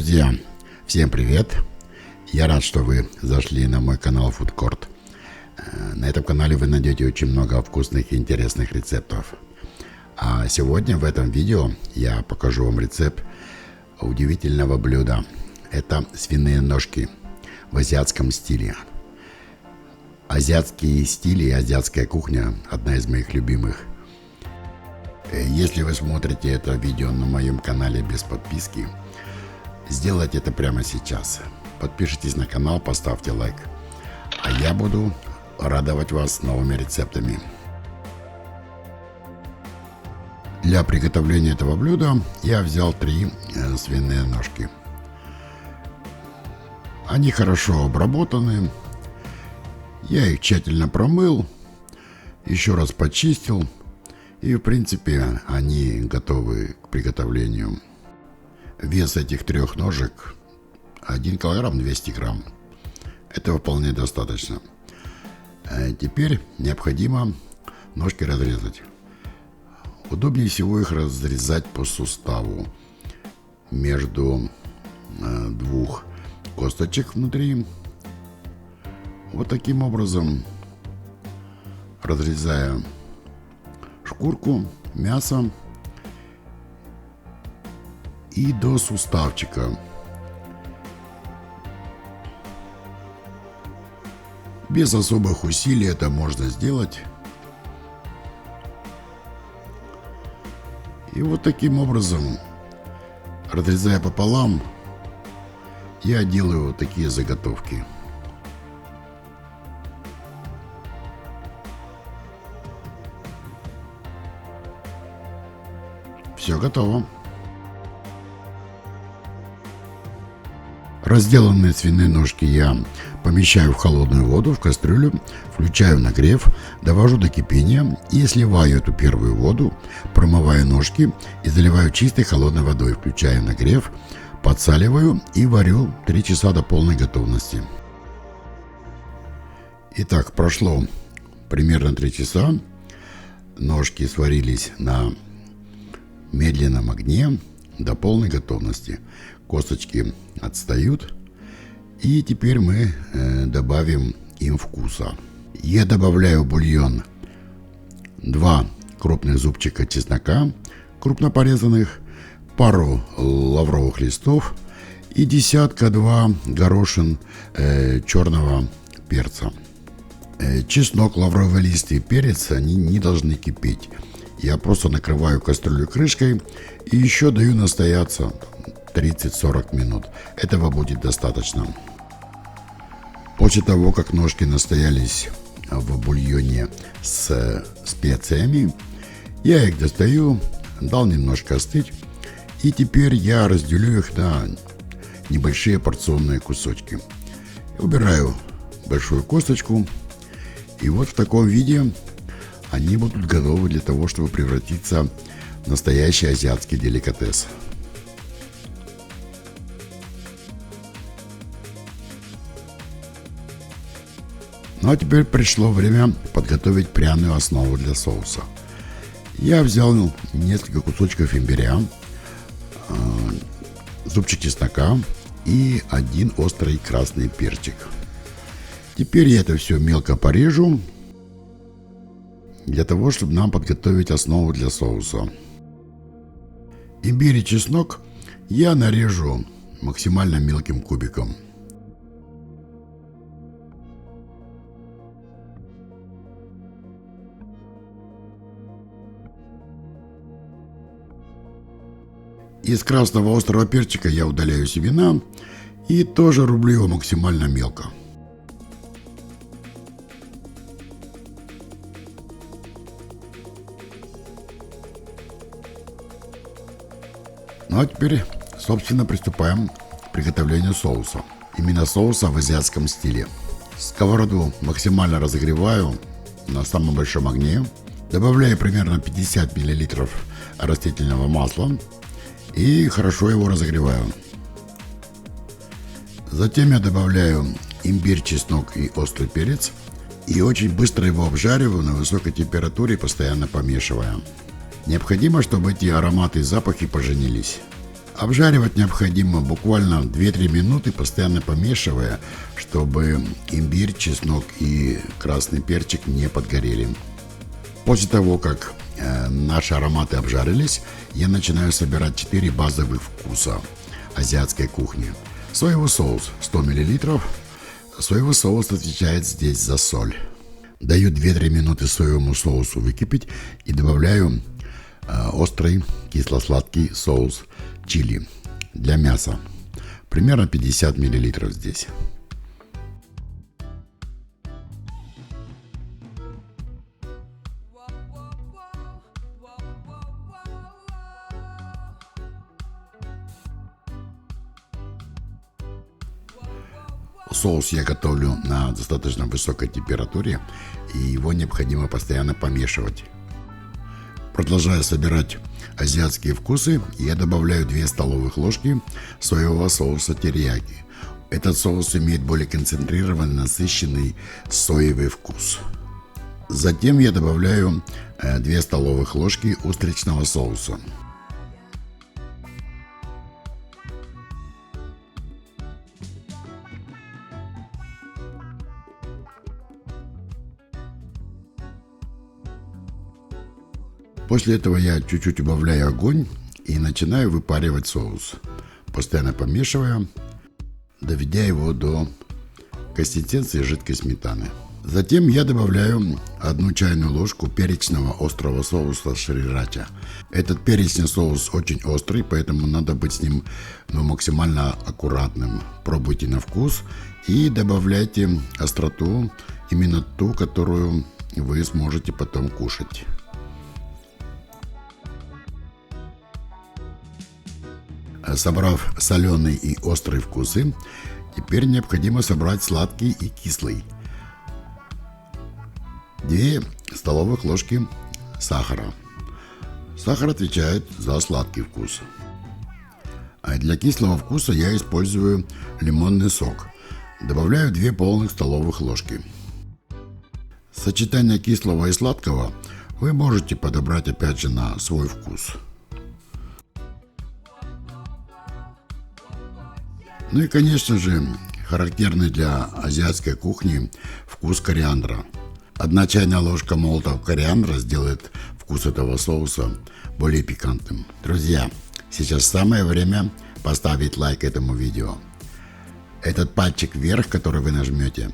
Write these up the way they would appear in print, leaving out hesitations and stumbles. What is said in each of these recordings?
Друзья, всем привет! Я рад, что вы зашли на мой канал Food Court. На этом канале вы найдете очень много вкусных и интересных рецептов. А сегодня в этом видео я покажу вам рецепт удивительного блюда. Это свиные ножки в азиатском стиле. Азиатские стили и азиатская кухня – одна из моих любимых. Если вы смотрите это видео на моем канале без подписки, сделайте это прямо сейчас. Подпишитесь на канал, поставьте лайк. А я буду радовать вас новыми рецептами. Для приготовления этого блюда я взял 3 свиные ножки. Они хорошо обработаны. Я их тщательно промыл, еще раз почистил. И в принципе они готовы к приготовлению. Вес этих 3 ножек 1 килограмм 200 грамм. Этого вполне достаточно. Теперь необходимо ножки разрезать. Удобнее всего их разрезать по суставу между 2 косточек внутри. Вот таким образом, разрезая шкурку, мясо и до суставчика. Без особых усилий это можно сделать. И вот таким образом, разрезая пополам, я делаю вот такие заготовки. Все готово. Разделанные свиные ножки я помещаю в холодную воду, в кастрюлю, включаю нагрев, довожу до кипения и сливаю эту первую воду, промываю ножки и заливаю чистой холодной водой, включаю нагрев, подсаливаю и варю 3 часа до полной готовности. Итак, прошло примерно 3 часа. Ножки сварились на медленном огне до полной готовности. Косточки отстают. И теперь мы добавим им вкуса. Я добавляю в бульон 2 крупных зубчика чеснока, крупно порезанных, пару лавровых листов и 10-2 горошин черного перца. Чеснок, лавровый лист и перец, они не должны кипеть. Я просто накрываю кастрюлю крышкой и еще даю настояться 30-40 минут. Этого будет достаточно. После того, как ножки настоялись в бульоне с специями, я их достаю, дал немножко остыть. И теперь я разделю их на небольшие порционные кусочки. Убираю большую косточку. И вот в таком виде они будут готовы для того, чтобы превратиться в настоящий азиатский деликатес. Ну а теперь пришло время подготовить пряную основу для соуса. Я взял несколько кусочков имбиря, зубчик чеснока и 1 острый красный перчик. Теперь я это все мелко порежу, для того, чтобы нам подготовить основу для соуса. Имбирь и чеснок я нарежу максимально мелким кубиком. Из красного острого перчика я удаляю семена и тоже рублю его максимально мелко. Ну а теперь, собственно, приступаем к приготовлению соуса. Именно соуса в азиатском стиле. Сковороду максимально разогреваю на самом большом огне. Добавляю примерно 50 мл растительного масла и хорошо его разогреваю. Затем я добавляю имбирь, чеснок и острый перец и очень быстро его обжариваю на высокой температуре, постоянно помешивая. Необходимо, чтобы эти ароматы и запахи поженились. Обжаривать необходимо буквально 2-3 минуты, постоянно помешивая, чтобы имбирь, чеснок и красный перчик не подгорели. После того, как наши ароматы обжарились, я начинаю собирать 4 базовых вкуса азиатской кухни. Соевый соус 100 мл. Соевый соус отвечает здесь за соль. Даю 2-3 минуты соевому соусу выкипеть и добавляю острый кисло-сладкий соус чили для мяса. Примерно 50 мл здесь. Соус я готовлю на достаточно высокой температуре, и его необходимо постоянно помешивать. Продолжая собирать азиатские вкусы, я добавляю 2 столовых ложки соевого соуса терияки. Этот соус имеет более концентрированный, насыщенный соевый вкус. Затем я добавляю 2 столовых ложки устричного соуса. После этого я чуть-чуть убавляю огонь и начинаю выпаривать соус, постоянно помешивая, доведя его до консистенции жидкой сметаны. Затем я добавляю 1 чайную ложку перечного острого соуса шрирача. Этот перечный соус очень острый, поэтому надо быть с ним максимально аккуратным. Пробуйте на вкус и добавляйте остроту, именно ту, которую вы сможете потом кушать. Собрав соленый и острый вкусы, теперь необходимо собрать сладкий и кислый. 2 столовых ложки сахара. Сахар отвечает за сладкий вкус. А для кислого вкуса я использую лимонный сок. Добавляю 2 полных столовых ложки. Сочетание кислого и сладкого вы можете подобрать опять же на свой вкус. Ну и, конечно же, характерный для азиатской кухни вкус кориандра. 1 чайная ложка молотого кориандра сделает вкус этого соуса более пикантным. Друзья, сейчас самое время поставить лайк этому видео. Этот пальчик вверх, который вы нажмете,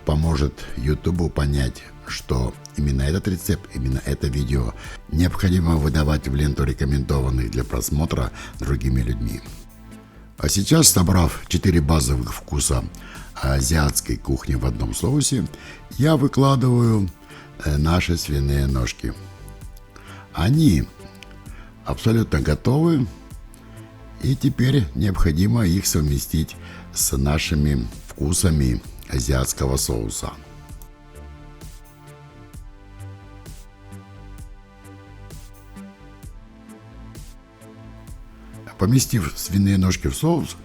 поможет YouTube понять, что именно этот рецепт, именно это видео необходимо выдавать в ленту рекомендованных для просмотра другими людьми. А сейчас, собрав 4 базовых вкуса азиатской кухни в одном соусе, я выкладываю наши свиные ножки. Они абсолютно готовы, и теперь необходимо их совместить с нашими вкусами азиатского соуса. Поместив свиные ножки в соус,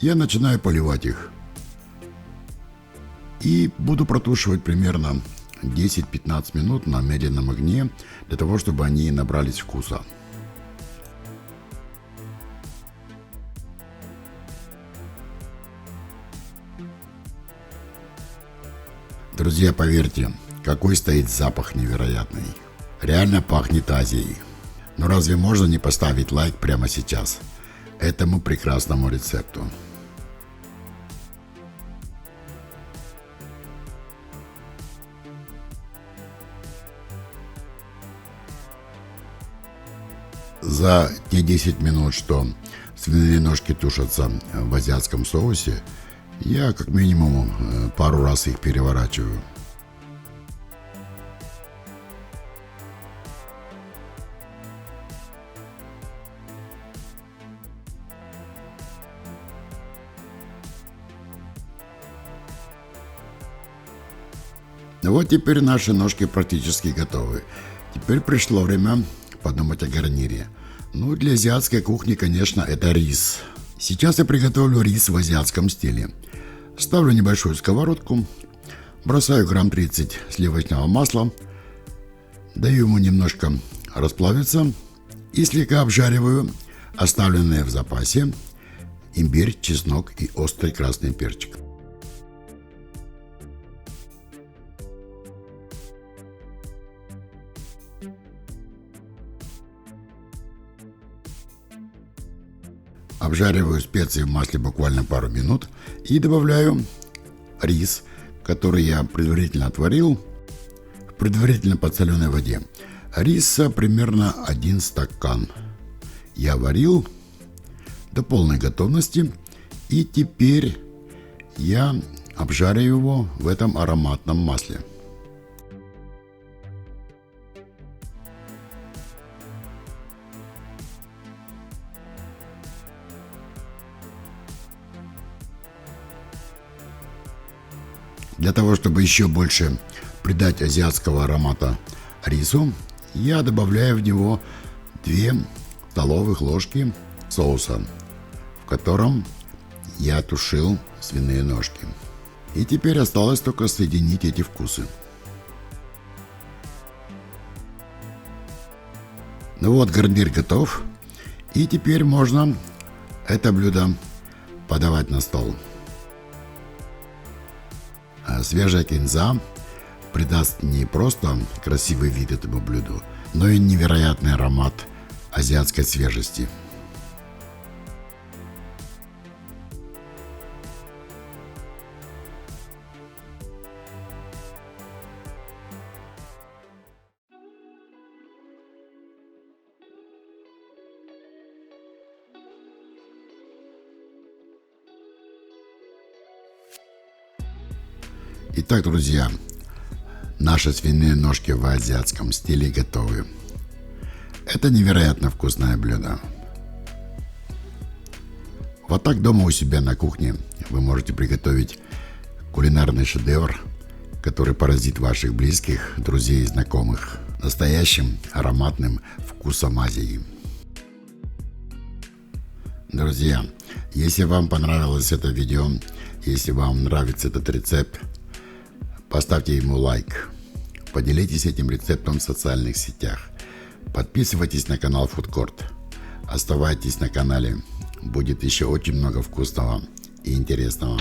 я начинаю поливать их. И буду протушивать примерно 10-15 минут на медленном огне, для того, чтобы они набрались вкуса. Друзья, поверьте, какой стоит запах невероятный. Реально пахнет Азией. Но разве можно не поставить лайк прямо сейчас этому прекрасному рецепту? За те 10 минут, что свиные ножки тушатся в азиатском соусе, я как минимум пару раз их переворачиваю. Вот теперь наши ножки практически готовы. Теперь пришло время подумать о гарнире. Ну, для азиатской кухни, конечно, это рис. Сейчас я приготовлю рис в азиатском стиле. Ставлю небольшую сковородку, бросаю грамм 30 сливочного масла, даю ему немножко расплавиться и слегка обжариваю оставленные в запасе имбирь, чеснок и острый красный перчик. Обжариваю специи в масле буквально пару минут и добавляю рис, который я предварительно отварил в предварительно подсоленной воде. Риса примерно 1 стакан. Я варил до полной готовности, и теперь я обжариваю его в этом ароматном масле. Для того, чтобы еще больше придать азиатского аромата рису, я добавляю в него 2 столовых ложки соуса, в котором я тушил свиные ножки. И теперь осталось только соединить эти вкусы. Ну вот, гарнир готов. И теперь можно это блюдо подавать на стол. Свежая кинза придаст не просто красивый вид этому блюду, но и невероятный аромат азиатской свежести. Итак, друзья, наши свиные ножки в азиатском стиле готовы. Это невероятно вкусное блюдо. Вот так дома у себя на кухне вы можете приготовить кулинарный шедевр, который поразит ваших близких, друзей и знакомых настоящим ароматным вкусом Азии. Друзья, если вам понравилось это видео, если вам нравится этот рецепт, поставьте ему лайк, поделитесь этим рецептом в социальных сетях, подписывайтесь на канал Food Court, оставайтесь на канале, будет еще очень много вкусного и интересного.